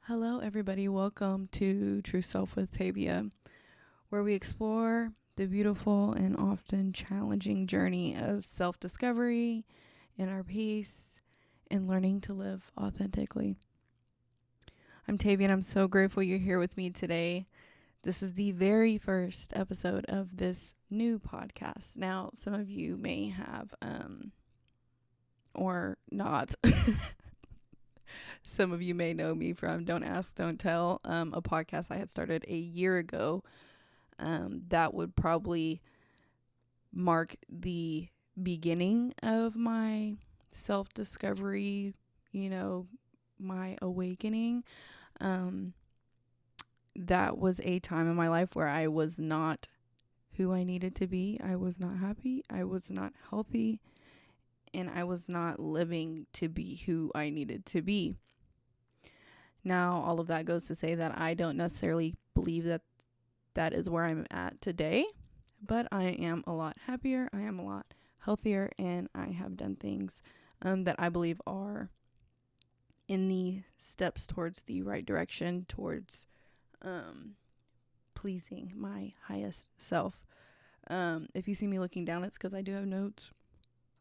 Hello, everybody. Welcome to True Self with Tavia, where we explore the beautiful and often challenging journey of self-discovery, inner peace, and learning to live authentically. I'm Tavia, and I'm so grateful you're here with me today. This is the very first episode of this new podcast. Now, some of you may have, or not. Some of you may know me from Don't Ask, Don't Tell, a podcast I had started a year ago. That would probably mark the beginning of my self-discovery, my awakening. That was a time in my life where I was not who I needed to be. I was not happy. I was not healthy. And I was not living to be who I needed to be. Now, all of that goes to say that I don't necessarily believe that that is where I'm at today, but I am a lot happier, I am a lot healthier, and I have done things that I believe are in the steps towards the right direction, towards pleasing my highest self. If you see me looking down, it's because I do have notes.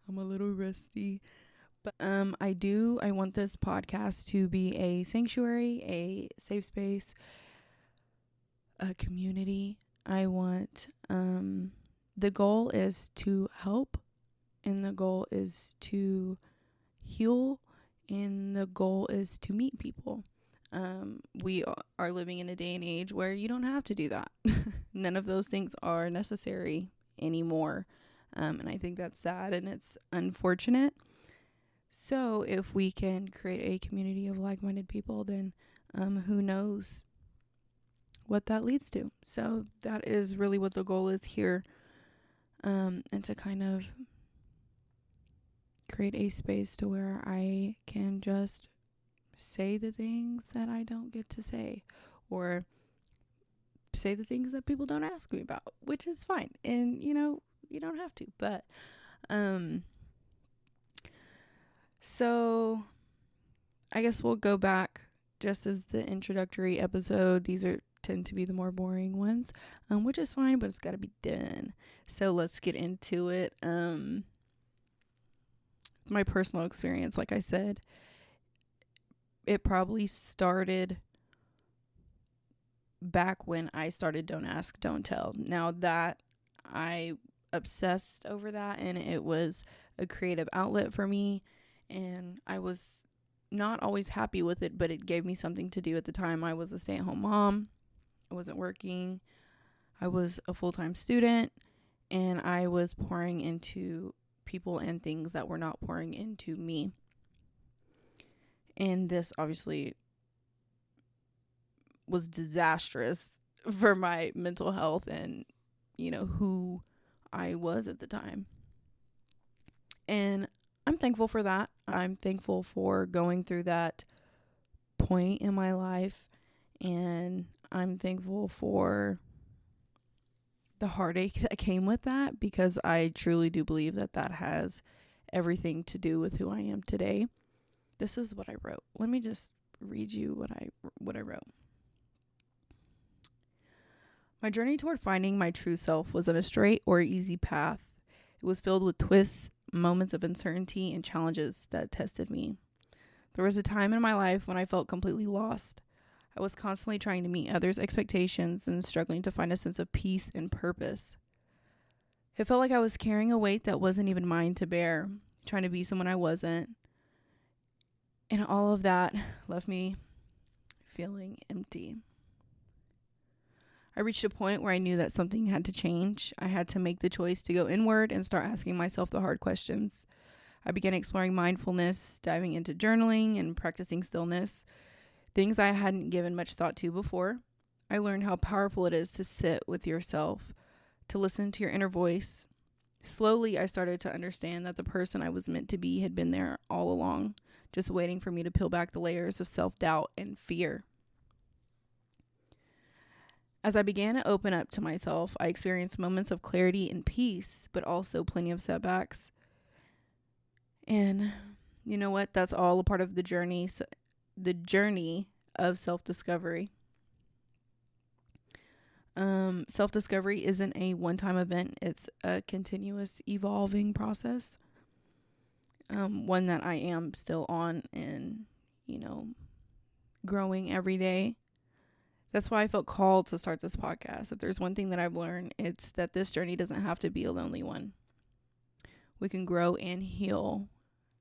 I'm a little rusty. But I want this podcast to be a sanctuary, a safe space, a community. I want, the goal is to help, and the goal is to heal, and the goal is to meet people. We are living in a day and age where you don't have to do that. None of those things are necessary anymore. And I think that's sad and it's unfortunate. So if we can create a community of like-minded people, then who knows what that leads to. So that is really what the goal is here, and to kind of create a space to where I can just say the things that I don't get to say, or say the things that people don't ask me about, which is fine. And, you don't have to, but so I guess we'll go back just as the introductory episode. These tend to be the more boring ones, which is fine, but it's got to be done. So let's get into it. My personal experience, like I said, it probably started back when I started Don't Ask, Don't Tell. Now that I obsessed over that, and it was a creative outlet for me, and I was not always happy with it, but it gave me something to do at the time. I was a stay-at-home mom. I wasn't working. I was a full-time student, and I was pouring into people and things that were not pouring into me. And this obviously was disastrous for my mental health and, who I was at the time. And I'm thankful for that. I'm thankful for going through that point in my life. And I'm thankful for the heartache that came with that, because I truly do believe that that has everything to do with who I am today. This is what I wrote. Let me just read you what I wrote. My journey toward finding my true self wasn't a straight or easy path. It was filled with twists, moments of uncertainty, and challenges that tested me. There was a time in my life when I felt completely lost. I was constantly trying to meet others' expectations and struggling to find a sense of peace and purpose. It felt like I was carrying a weight that wasn't even mine to bear, trying to be someone I wasn't. And all of that left me feeling empty. I reached a point where I knew that something had to change. I had to make the choice to go inward and start asking myself the hard questions. I began exploring mindfulness, diving into journaling and practicing stillness, things I hadn't given much thought to before. I learned how powerful it is to sit with yourself, to listen to your inner voice. Slowly, I started to understand that the person I was meant to be had been there all along, just waiting for me to peel back the layers of self-doubt and fear. As I began to open up to myself, I experienced moments of clarity and peace, but also plenty of setbacks. And you know what? That's all a part of the journey. So the journey of self-discovery. Self-discovery isn't a one-time event. It's a continuous evolving process. One that I am still on and, growing every day. That's why I felt called to start this podcast. If there's one thing that I've learned, it's that this journey doesn't have to be a lonely one. We can grow and heal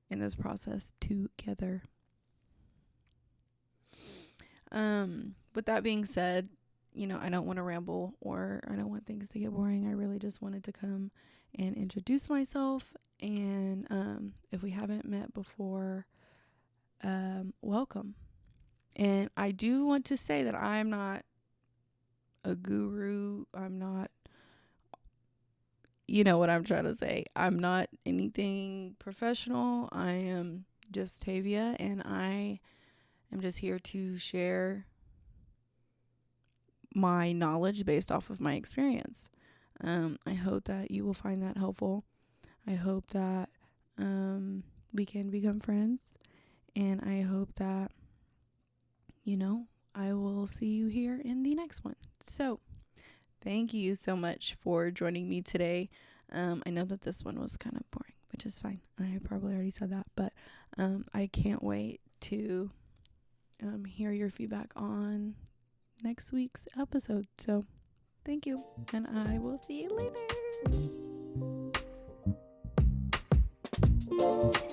in this process together. With that being said, I don't want to ramble or I don't want things to get boring. I really just wanted to come and introduce myself. And if we haven't met before, welcome. And I do want to say that I'm not a guru. I'm not, you know what I'm trying to say. I'm not anything professional. I am just Tavia, and I am just here to share my knowledge based off of my experience. I hope that you will find that helpful. I hope that we can become friends, and I hope that I will see you here in the next one. So thank you so much for joining me today. I know that this one was kind of boring, which is fine. I probably already said that, but I can't wait to hear your feedback on next week's episode. So thank you, and I will see you later.